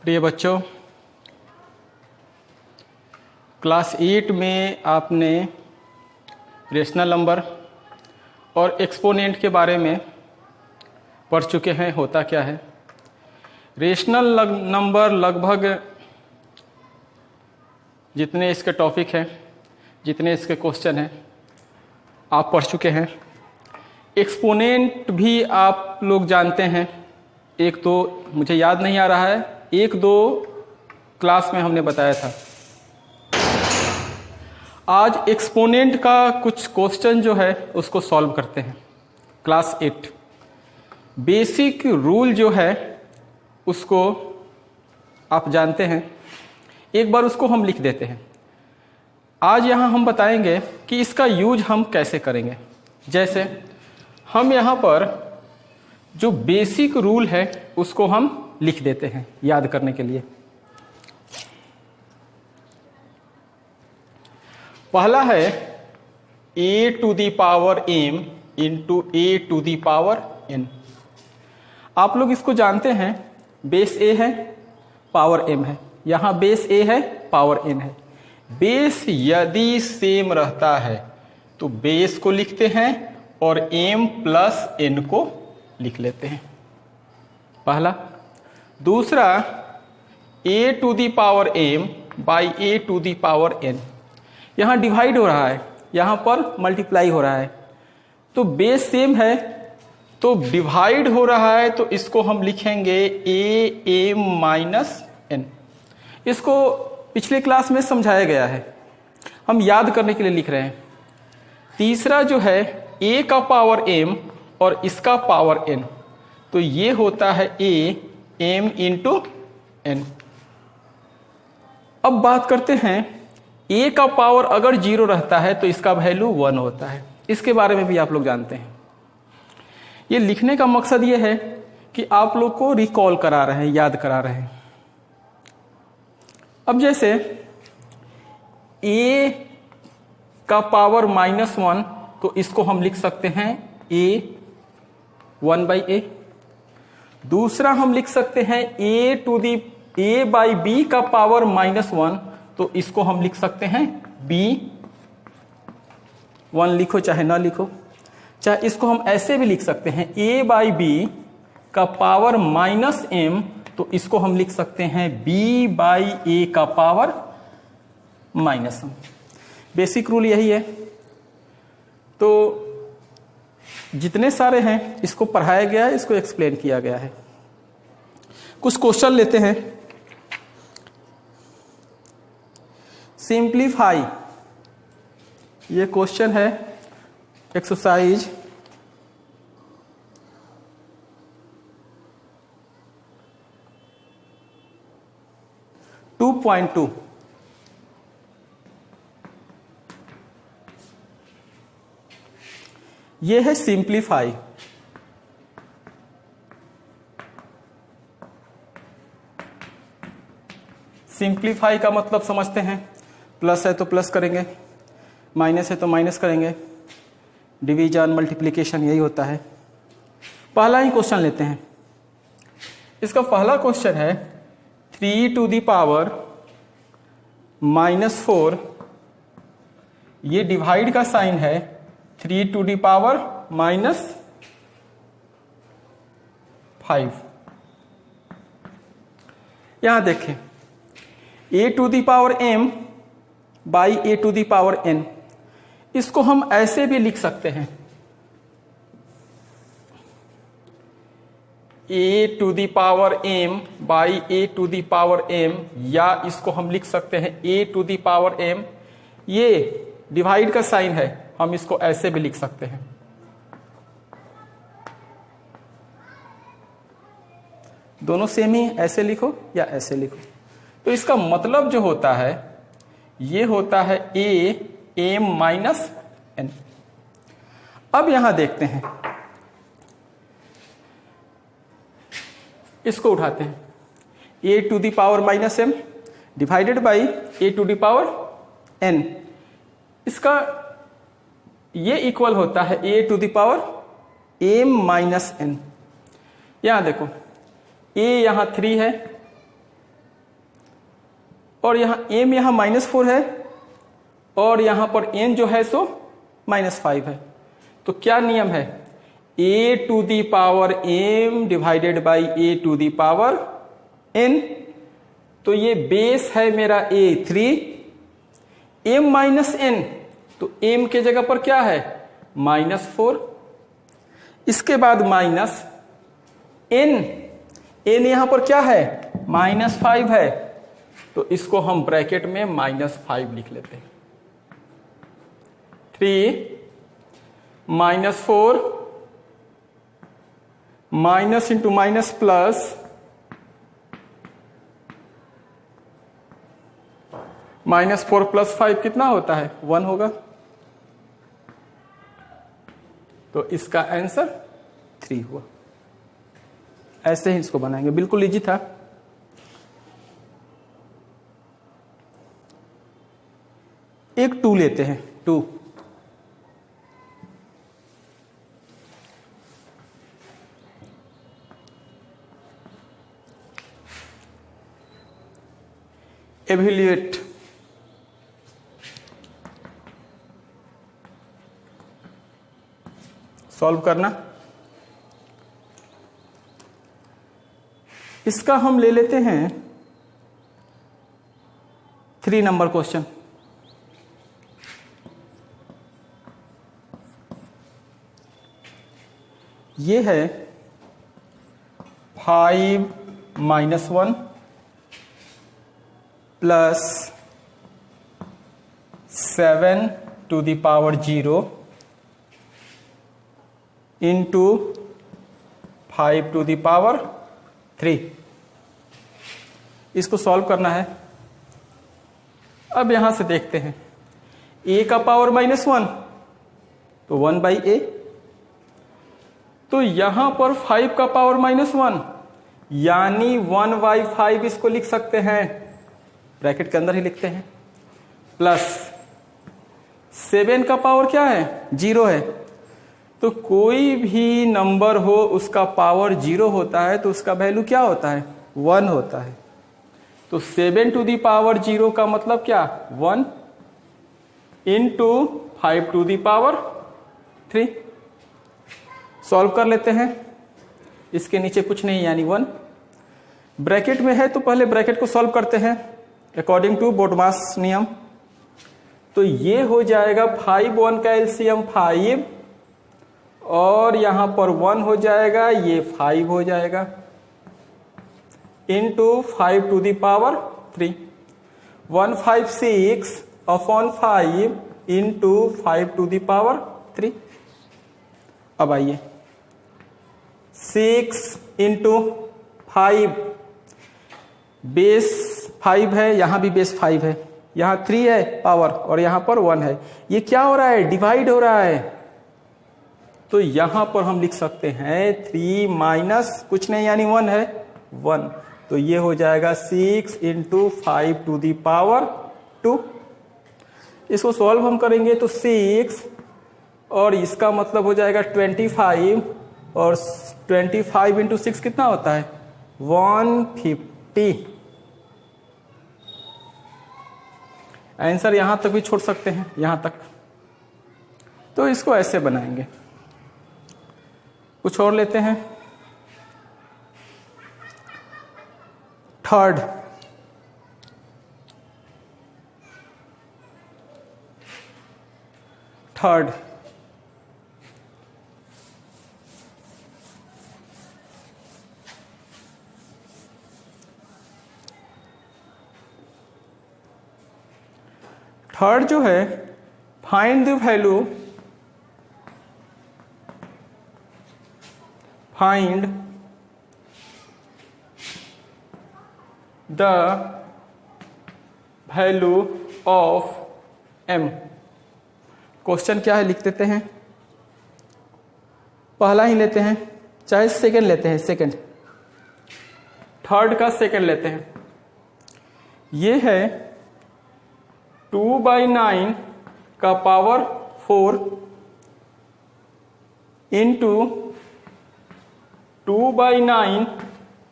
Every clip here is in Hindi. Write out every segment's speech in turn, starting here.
प्रिय बच्चों, क्लास 8 में आपने रेशनल नंबर और एक्सपोनेंट के बारे में पढ़ चुके हैं। होता क्या है, रेशनल नंबर लगभग जितने इसके टॉपिक हैं, जितने इसके क्वेश्चन हैं, आप पढ़ चुके हैं। एक्सपोनेंट भी आप लोग जानते हैं। एक तो मुझे याद नहीं आ रहा है, एक दो क्लास में हमने बताया था। आज एक्सपोनेंट का कुछ क्वेश्चन जो है उसको सॉल्व करते हैं। क्लास 8 बेसिक रूल जो है उसको आप जानते हैं, एक बार उसको हम लिख देते हैं। आज यहाँ हम बताएंगे कि इसका यूज हम कैसे करेंगे। जैसे हम यहाँ पर जो बेसिक रूल है उसको हम लिख देते हैं याद करने के लिए। पहला है a to the power m into a to the power n। आप लोग इसको जानते हैं, बेस a है, पावर m है। यहाँ बेस a है, पावर n है। बेस यदि सेम रहता है तो बेस को लिखते हैं और m प्लस n को लिख लेते हैं, पहला। दूसरा a to the power m by a to the power n। यहाँ डिवाइड हो रहा है, यहाँ पर मल्टीप्लाई हो रहा है, तो बेस सेम है तो डिवाइड हो रहा है, तो इसको हम लिखेंगे a m माइनस n। इसको पिछले क्लास में समझाया गया है, हम याद करने के लिए लिख रहे हैं। तीसरा जो है a का पावर m और इसका पावर n, तो ये होता है a m इंटू n। अब बात करते हैं, a का पावर अगर 0 रहता है तो इसका वैल्यू 1 होता है। इसके बारे में भी आप लोग जानते हैं। ये लिखने का मकसद ये है कि आप लोग को रिकॉल करा रहे हैं, याद करा रहे हैं। अब जैसे a का पावर -1, तो इसको हम लिख सकते हैं a 1 बाई a। दूसरा हम लिख सकते हैं a to the a by b का पावर -1, तो इसको हम लिख सकते हैं b 1 लिखो चाहे ना लिखो, चाहे इसको हम ऐसे भी लिख सकते हैं a बाई b का पावर -m, तो इसको हम लिख सकते हैं b बाई a का पावर -m। बेसिक रूल यही है। तो जितने सारे हैं इसको पढ़ाया गया है, इसको एक्सप्लेन किया गया है। कुछ क्वेश्चन लेते हैं। सिंप्लीफाई, ये क्वेश्चन है एक्सरसाइज 2.2। ये है सिंप्लीफाई। सिंप्लीफाई का मतलब समझते हैं, प्लस है तो प्लस करेंगे, माइनस है तो माइनस करेंगे, डिवीजन मल्टीप्लिकेशन यही होता है। पहला ही क्वेश्चन लेते हैं। इसका पहला क्वेश्चन है 3 टू दी पावर -4, ये डिवाइड का साइन है, 3 टू दी पावर -5। यहां देखें a to the power m by a to the power n, इसको हम ऐसे भी लिख सकते हैं a to the power m by a to the power m, या इसको हम लिख सकते हैं a to the power m। ये डिवाइड का साइन है, हम इसको ऐसे भी लिख सकते हैं। दोनों सेम ही, ऐसे लिखो या ऐसे लिखो। तो इसका मतलब जो होता है ये होता है a m माइनस n। अब यहां देखते हैं, इसको उठाते हैं, a to the power -m divided by a to the power n। इसका ये इक्वल होता है a to the power m minus n। यहां देखो a यहां 3 है, और यहाँ m यहाँ -4 है और यहाँ पर n जो है सो -5 है। तो क्या नियम है, a to the power m divided by a to the power n। तो ये बेस है मेरा a3, m माइनस n, तो m के जगह पर क्या है -4, इसके बाद माइनस n यहां पर क्या है -5 है, तो इसको हम ब्रैकेट में -5 लिख लेते हैं। 3 -4 माइनस इंटू माइनस प्लस -4 + 5 कितना होता है 1 होगा। तो इसका आंसर 3 हुआ। ऐसे ही इसको बनाएंगे, बिल्कुल इजी था। एक 2 लेते हैं, 2 एवेल्युएट सॉल्व करना। इसका हम ले लेते हैं 3 नंबर क्वेश्चन। ये है 5 - 1 plus 7 to the power 0 into 5 to the power 3। इसको सॉल्व करना है। अब यहां से देखते हैं, a का पावर -1 तो 1/a, तो यहां पर 5 का पावर -1 यानी 1/5 इसको लिख सकते हैं, ब्रैकेट के अंदर ही लिखते हैं, प्लस 7 का पावर क्या है 0 है। तो कोई भी नंबर हो उसका पावर 0 होता है तो उसका वैल्यू क्या होता है 1 होता है। तो 7 टू दी पावर 0 का मतलब क्या 1 into 5 to the power 3। Solve कर लेते हैं। इसके नीचे कुछ नहीं यानी 1, ब्रैकेट में है तो पहले ब्रैकेट को सॉल्व करते हैं अकॉर्डिंग टू बोडमास नियम। तो ये हो जाएगा 5 1 का एलसीएम 5 और यहां पर 1 हो जाएगा, ये 5 हो जाएगा into 5 to the power 3। 156 upon 5 into 5 to the power 3। अब आइए 6 इंटू 5, बेस 5 है, यहां भी बेस 5 है, यहां 3 है पावर और यहां पर 1 है। ये क्या हो रहा है डिवाइड हो रहा है, तो यहां पर हम लिख सकते हैं 3 माइनस कुछ नहीं यानी 1 है 1। तो ये हो जाएगा 6 इंटू 5 टू दी पावर 2। इसको सॉल्व हम करेंगे तो 6 और इसका मतलब हो जाएगा 25 और 25 इंटू 6 कितना होता है 150। आंसर यहां तक भी छोड़ सकते हैं, यहां तक। तो इसको ऐसे बनाएंगे। कुछ और लेते हैं। थर्ड जो है find the value, find the value of m। Question क्या है लिख देते हैं। पहला ही लेते हैं, चाहे सेकंड लेते हैं, सेकंड थर्ड का सेकंड लेते हैं। ये है 2/9 का पावर 4 इंटू 2/9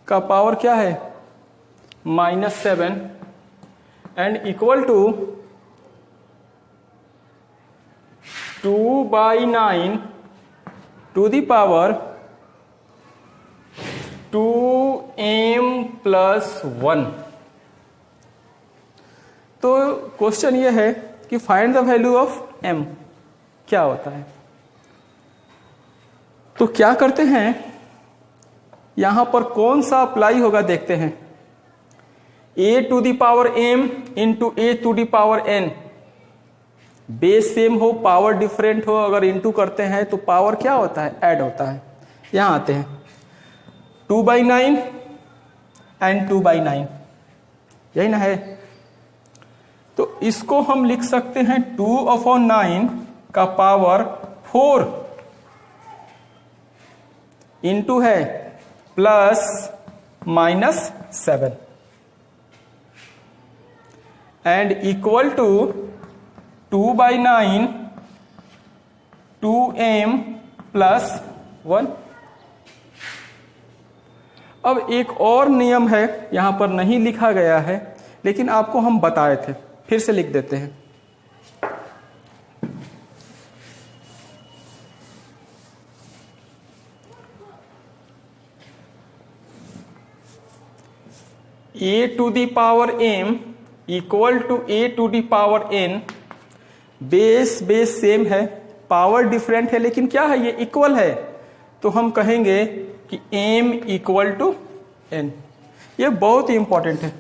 का पावर क्या है -7 and equal to 2/9 to the power 2m plus 1। तो क्वेश्चन ये है कि find the value of m क्या होता है। तो क्या करते हैं, यहां पर कौन सा अप्लाई होगा देखते हैं। a to the power m into a to the power n, base same हो पावर डिफरेंट हो, अगर इंटू करते हैं तो पावर क्या होता है, ऐड होता है। यहां आते हैं 2/9 एंड 2/9, यही ना है। तो इसको हम लिख सकते हैं 2/9 का पावर 4 इंटू है plus -7 and equal to 2/9 2m plus 1। अब एक और नियम है, यहां पर नहीं लिखा गया है लेकिन आपको हम बताए थे, फिर से लिख देते हैं। a to the power m equal to a to the power n, base same है, पावर डिफरेंट है, लेकिन क्या है, ये इक्वल है। तो हम कहेंगे कि m इक्वल टू n। ये बहुत ही इंपॉर्टेंट है,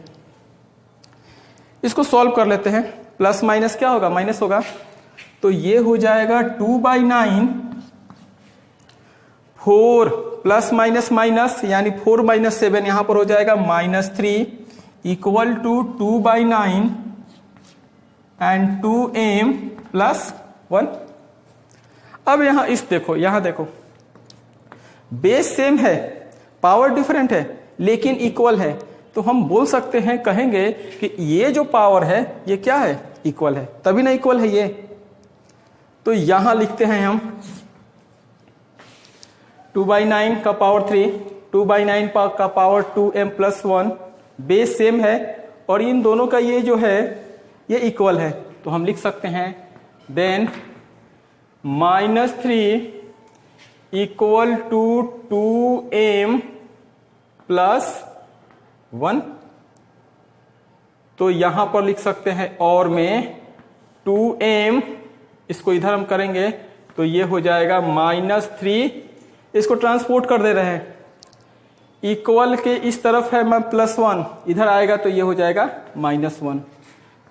इसको सॉल्व कर लेते हैं। प्लस माइनस क्या होगा, माइनस होगा। तो ये हो जाएगा 2/9, 4 प्लस माइनस माइनस यानी 4 - 7 यहां पर हो जाएगा -3 equal to 2/9 and 2m plus 1। अब यहां देखो बेस सेम है, पावर डिफरेंट है, लेकिन इक्वल है। तो हम बोल सकते हैं, कहेंगे कि ये जो पावर है ये क्या है, इक्वल है, तभी ना इक्वल है ये। तो यहां लिखते हैं हम 2/9 का पावर 3, 2/9 का power 2m plus 1, base same है और इन दोनों का ये जो है ये इक्वल है। तो हम लिख सकते हैं then -3 equal to 2m plus 1। तो यहां पर लिख सकते हैं और में 2m, इसको इधर हम करेंगे तो ये हो जाएगा -3, इसको ट्रांसपोर्ट कर दे रहे हैं, इक्वल के इस तरफ है मैं +1, इधर आएगा तो ये हो जाएगा -1।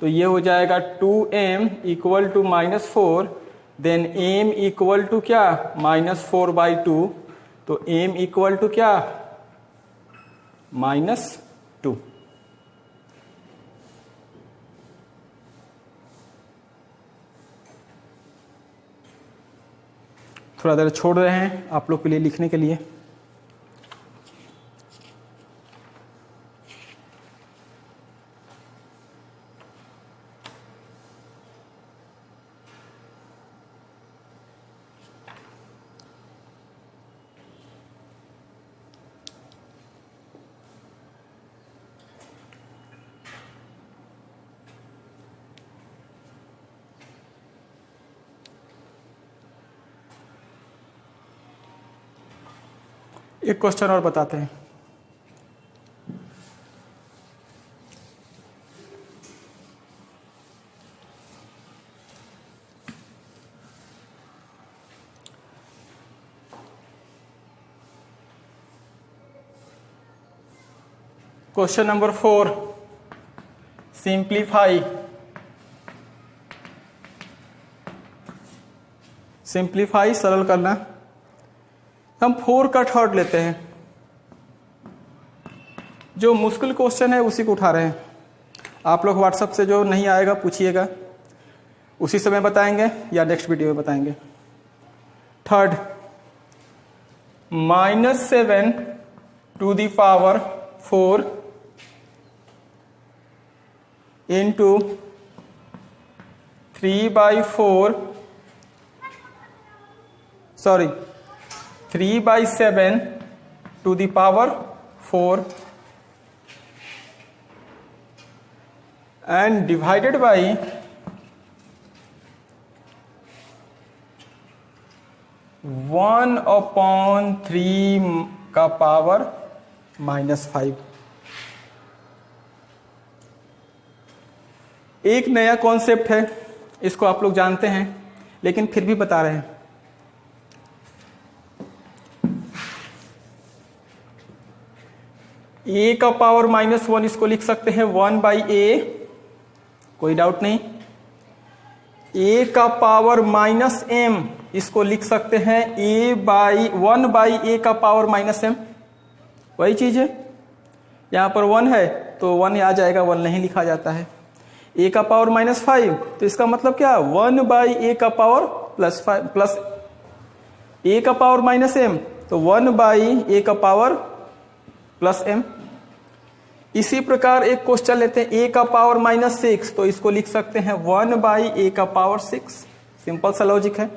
तो ये हो जाएगा 2m equal to -4, then m equal to क्या, -4/2। तो m इक्वल टू क्या, -2। थोड़ा देर छोड़ रहे हैं आप लोग के लिए लिखने के लिए। एक क्वेश्चन और बताते हैं। Question number 4, simplify. सिंप्लीफाई सरल करना। हम 4 का थर्ड लेते हैं, जो मुश्किल क्वेश्चन है उसी को उठा रहे हैं। आप लोग व्हाट्सएप से जो नहीं आएगा पूछिएगा, उसी समय बताएंगे या नेक्स्ट वीडियो में बताएंगे। Third, -7 to the power 4 into 3/7 to the power 4 and divided by 1/3 का पावर -5। एक नया कॉन्सेप्ट है, इसको आप लोग जानते हैं लेकिन फिर भी बता रहे हैं। a का पावर -1 इसको लिख सकते हैं 1/a, कोई डाउट नहीं। a का पावर -m इसको लिख सकते हैं 1/a का पावर -m, वही चीज है। यहां पर 1 है तो 1 आ जाएगा, 1 नहीं लिखा जाता है। a का पावर -5 तो इसका मतलब क्या, 1/a का पावर +5 प्लस a का पावर -m तो 1/a का पावर +m। इसी प्रकार एक क्वेश्चन लेते हैं, a का पावर -6 तो इसको लिख सकते हैं 1/a का पावर 6। सिंपल सा लॉजिक है।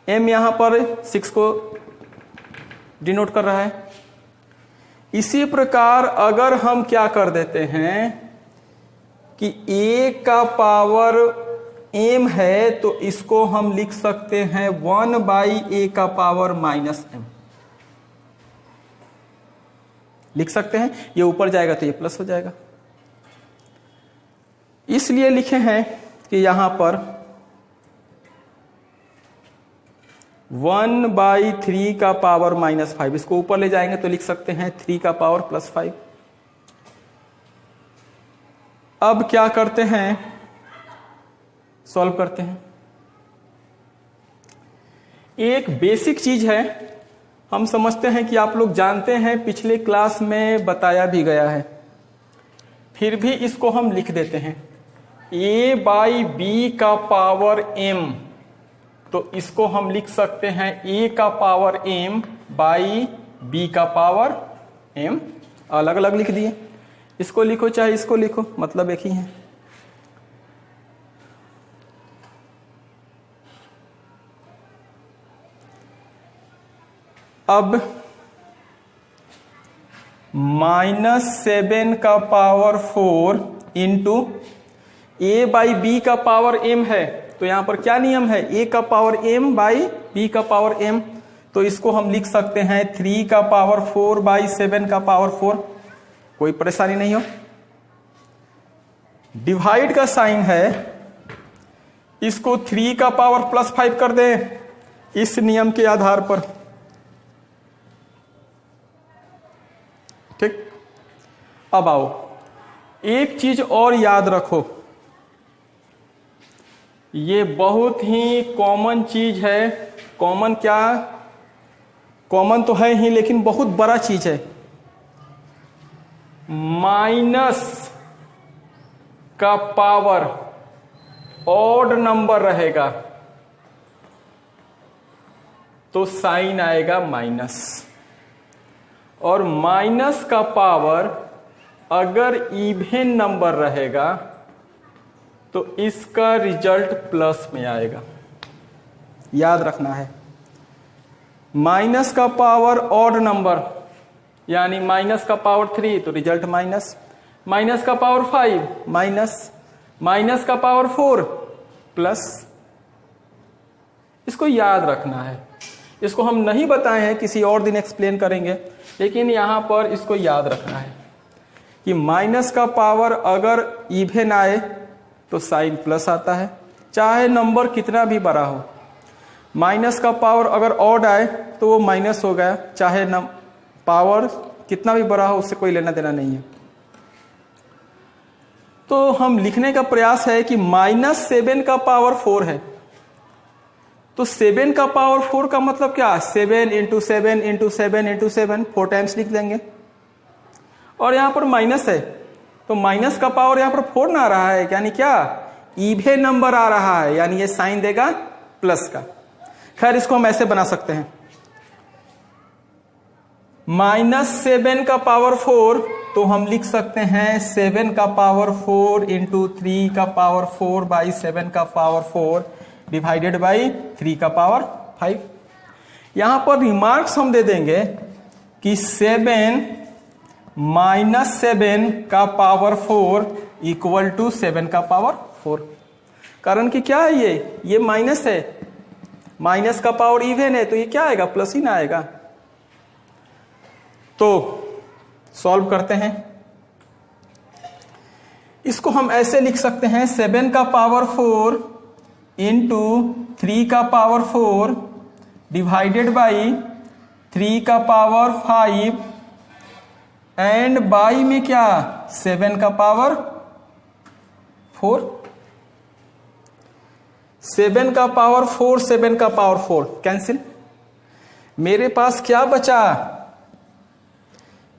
m यहां पर 6 को डिनोट कर रहा है। इसी प्रकार अगर हम क्या कर देते हैं कि a का पावर m है तो इसको हम लिख सकते हैं 1/a का पावर -m, लिख सकते हैं। ये ऊपर जाएगा तो ये प्लस हो जाएगा, इसलिए लिखे हैं कि यहां पर 1/3 का पावर -5, इसको ऊपर ले जाएंगे तो लिख सकते हैं 3 का पावर +5। अब क्या करते हैं, सॉल्व करते हैं। एक बेसिक चीज है, हम समझते हैं कि आप लोग जानते हैं, पिछले क्लास में बताया भी गया है, फिर भी इसको हम लिख देते हैं। a/b का पावर m तो इसको हम लिख सकते हैं a का पावर m बाई b का पावर m। अलग अलग लिख दिए, इसको लिखो चाहे इसको लिखो, मतलब एक ही है। अब -7 का पावर 4 इंटू a/b का पावर m है, तो यहां पर क्या नियम है, a का पावर m बाई b का पावर m, तो इसको हम लिख सकते हैं 3 का पावर 4/7 का पावर 4। कोई परेशानी नहीं हो। डिवाइड का साइन है, इसको 3 का पावर +5 कर दें इस नियम के आधार पर, ठीक। अब आओ, एक चीज और याद रखो, ये बहुत ही कॉमन चीज है। कॉमन क्या, कॉमन तो है ही लेकिन बहुत बड़ा चीज है। माइनस का पावर ऑड नंबर रहेगा तो साइन आएगा माइनस, और माइनस का पावर अगर इवन नंबर रहेगा तो इसका रिजल्ट प्लस में आएगा। याद रखना है, माइनस का पावर ऑड नंबर यानी माइनस का पावर 3 तो रिजल्ट माइनस, माइनस का पावर 5 माइनस, माइनस का पावर 4 प्लस। इसको याद रखना है। इसको हम नहीं बताए हैं, किसी और दिन एक्सप्लेन करेंगे, लेकिन यहां पर इसको याद रखना है कि माइनस का पावर अगर इवन आए तो साइन प्लस आता है, चाहे नंबर कितना भी बड़ा हो। माइनस का पावर अगर ऑड आए तो वो माइनस हो गया, चाहे पावर कितना भी बड़ा हो, उससे कोई लेना देना नहीं है। तो हम लिखने का प्रयास है कि -7 का पावर 4 है, तो 7 का पावर 4 का मतलब क्या, 7 × 7 × 7 × 7 4 टाइम्स लिख देंगे। और यहां पर माइनस है तो माइनस का पावर यहां पर 4 ना आ रहा है, यानी क्या, इवन नंबर आ रहा है, यानी ये साइन देगा प्लस का। खैर इसको हम ऐसे बना सकते हैं, -7 का पावर 4 तो हम लिख सकते हैं 7 का पावर 4 × 3 का पावर 4/7 का पावर 4 डिवाइडेड बाई 3 का पावर 5। यहां पर रिमार्क्स हम दे देंगे कि 7 - 7 का पावर 4 इक्वल टू 7 का पावर 4। कारण कि क्या है, ये माइनस है, माइनस का पावर इवन है, तो ये क्या आएगा, प्लस ही ना आएगा। तो सॉल्व करते हैं, इसको हम ऐसे लिख सकते हैं 7 का पावर 4 इंटू 3 का पावर 4 डिवाइडेड बाई 3 का पावर 5 एंड बाई में क्या 7 का पावर 4। 7 का पावर 4, 7 का पावर 4 कैंसिल। मेरे पास क्या बचा,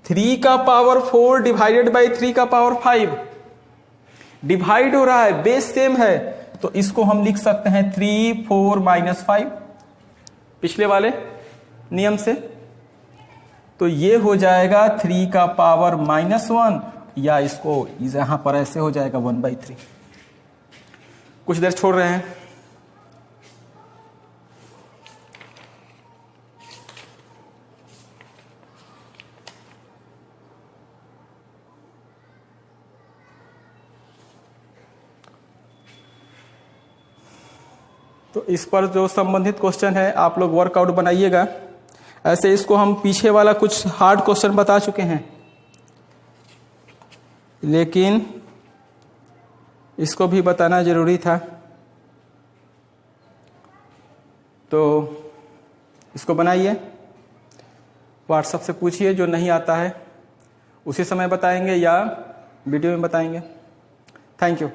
3 का पावर 4 डिवाइडेड बाई 3 का पावर 5। डिवाइड हो रहा है, बेस सेम है, तो इसको हम लिख सकते हैं 3 4 माइनस 5 पिछले वाले नियम से। तो ये हो जाएगा 3 का पावर -1, या इसको यहां पर ऐसे हो जाएगा 1/3। कुछ देर छोड़ रहे हैं। तो इस पर जो संबंधित क्वेश्चन है आप लोग वर्कआउट बनाइएगा। ऐसे इसको हम पीछे वाला कुछ हार्ड क्वेश्चन बता चुके हैं, लेकिन इसको भी बताना जरूरी था। तो इसको बनाइए, व्हाट्सएप से पूछिए, जो नहीं आता है उसी समय बताएंगे या वीडियो में बताएंगे। Thank you.